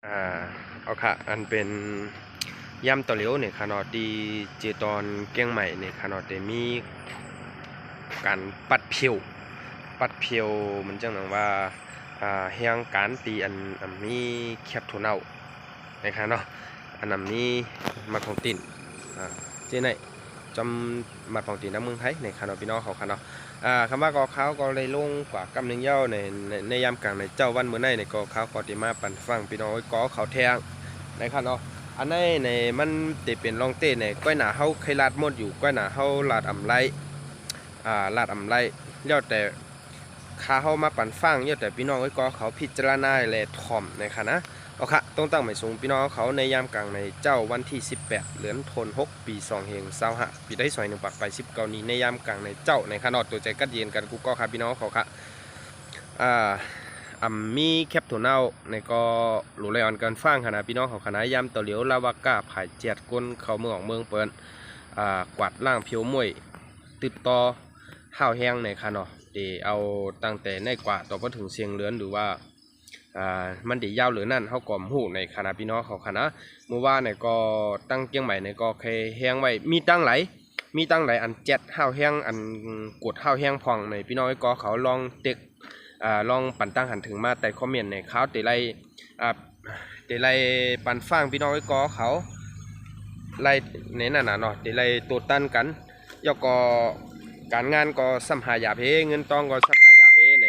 อ่าเอาค่ะอันเป็นย่ำตะเหลียวเนี่ยขนาดดีเจตอนเกี้ยงใหม่เนี่ยขนาดแต่มีการปัดเพียวมันจังหนังว่าเฮียงการตีอันมีแคปโทนเอานะครับเนาะอันนั้นมีมาของติ่นเจ้ไหนจำมาของติ่นน้ำเมืองไทยในขนาดพี่น้องเขาขนาดคำว่าก่อเขาก็เลยลงกว่ากำหนึ่งเย้าในยามกลางในเจ้าวันเมื่อในก่อเขาก็ตีมาปั่นฟังพี่น้องก่อเขาแทงในขนาดอันนี้ในมันจะเป็นลองเต้ในก้อยหนาเฮาเคยลาดหมดอยู่ก้อยหนาเฮาลาดอ่ำไรลาดอ่ำไรเลี้ยวแต่ขาเฮามาปั่นฟังเลี้ยวแต่พี่น้องก็เขาพิจารณาและถ่อมในค่ะนะเอาค่ะต้องตั้งหมายสูงพี่น้องเขาในยามกลางในเจ้าวันที่18เดือนธันวาคมปี2565ปีได้ซอย1ปักไป19นี้ในยามกลางในเจ้าในขนาดตัวใจกัดเย็นกันกูก็ค่ะพี่น้องเขาค่ะมีแคปถั่วเน่าในก็หลูไลออนกันฟังขนาดพี่น้องเขาขนาดยำตัวเหลียวลาวาก้าผายเจียดก้นเขาเมืองเปิดกวาดล่างเพียวมวยติดต่อห้าวแห้งในค่ะเนาะเดี๋ยวเอาตั้งแต่ในกว่าต่อพอถึงเสียงเลือนหรือว่ามันเดี๋ยวยาวหรือนั่นเขาก่อมหูในคณะพี่น้องเขาคณะเมื่อว่าในก็ตั้งเกียงใหม่ในก็เคยแห้งไว้มีตั้งไหลอันเจ็ดห้าวแห้งอันกดห้าวแห้งพองในพี่น้องก็เขาลองเด็กลองปั่นตั้งหันถึงมาแต่คอมเมนต์ในเขาเตไลปั่นฟังพี่น้องก็เขาไล่ในนั่นน่ะเนาะเตไลตัวตั้นกันยกก็การงานก็สัมหายาเพเงินต้องก็สัมหายาเพใน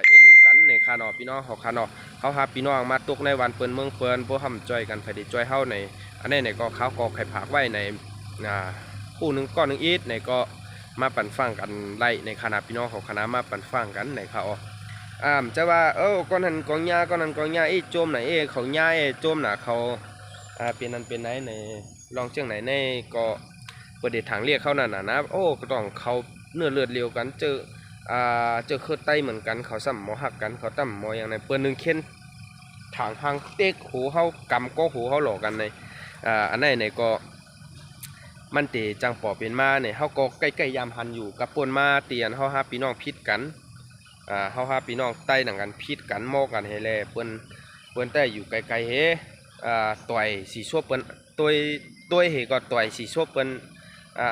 อีลูกันในคานอพี่น้องเขาคานอเขาหาพี่น้องมาตกในวันเปิ้นเมืองเปิ้นพวกทำจอยกันไฟดีจอยเฮาในอันนี้ในก็เขาก็ไข่ผักไว้ในคู่หนึ่งก้อนหนึ่งอีทในก็มาปั่นฟังกันไล่ในคณะพี่น้องของคณะมาปั่นฟังกันในเขาจะว่าก้อนนั้นกองหญ้าก้อนนั้นกองหญ้าโจมไหนเขาหญ้าโจมหนาเขาเป็นนั้นเป็นไหนในลองเชียงไหนในก็ประเด็นทางเรียกเขานั่นนะก็ต้องเขาเนื้อเลือดเลียวกันเจอเครือไตเหมือนกันเขาซ้ำหมอหักกันเขาตั้มหมออย่างในเปิ้นหนึ่งเค้นถางทางเต็กหูเขากำก็หูเขาหลอกกันในอันไหนในก็มันเตจังปอเป็นมาเนี่ยเขาก็ใกล้ๆยามหันอยู่กับปนมาเตียนเขาหาพี่น้องพิษกันเขาหาพี่น้องใต้หนังกันพิษกันโมกันเฮแลเปิ้นใต้อยู่ไกลๆเฮต่อยสีชั่วเปิ้นตัวเฮก็ต่อยสีชั่วเปิ้น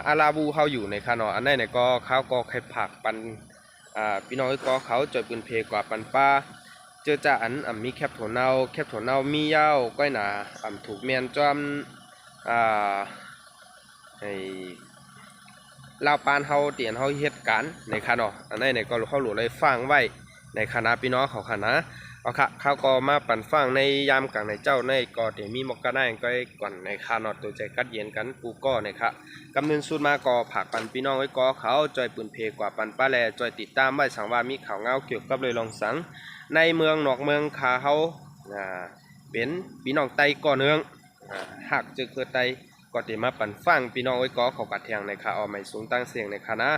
อาลาบูเขาอยู่ในคานออันไหนเนี่ยก็เขาก็ไข่ผักปันพี่น้องก็เขาจอยปืนเพกว่าปันป้าเจอจ่าอันมีแคปถั่วเน่ามียาวก้อยหนาถูกเมียนจอมไอ้ลาวปานเฮาเตียนเฮาเฮ็ดกันในคานออันไหนเนี่ยก็เขาหลุดเลยฟังไว้ในคณะพี่น้องเขาคณะเอาค่ะเขาก็มาปั่นฟังในยามกลางในเจ้าในก็เดี๋ยวมีมกกะได้ก็ก่อนในคานอตัวใจกัดเย็นกันกูก็นะครับกำเนิดสูตรมาก็ผักปันพี่น้องไว้ก็เขาจอยปืนเพกว่าปันป้าแลจอยติดตามไว้สังว่ามีข่าวเงาเกี่ยวกับเลยลองสังในเมืองนอกเมืองคาเขาเป็นพี่น้องไตก่อเนืองหักเจอคือไตก็เดี๋ยวมาปั่นฟังพี่น้องไว้ก็เขากัดแทงในคาเอาไม่สูงตั้งเสียงในคณะ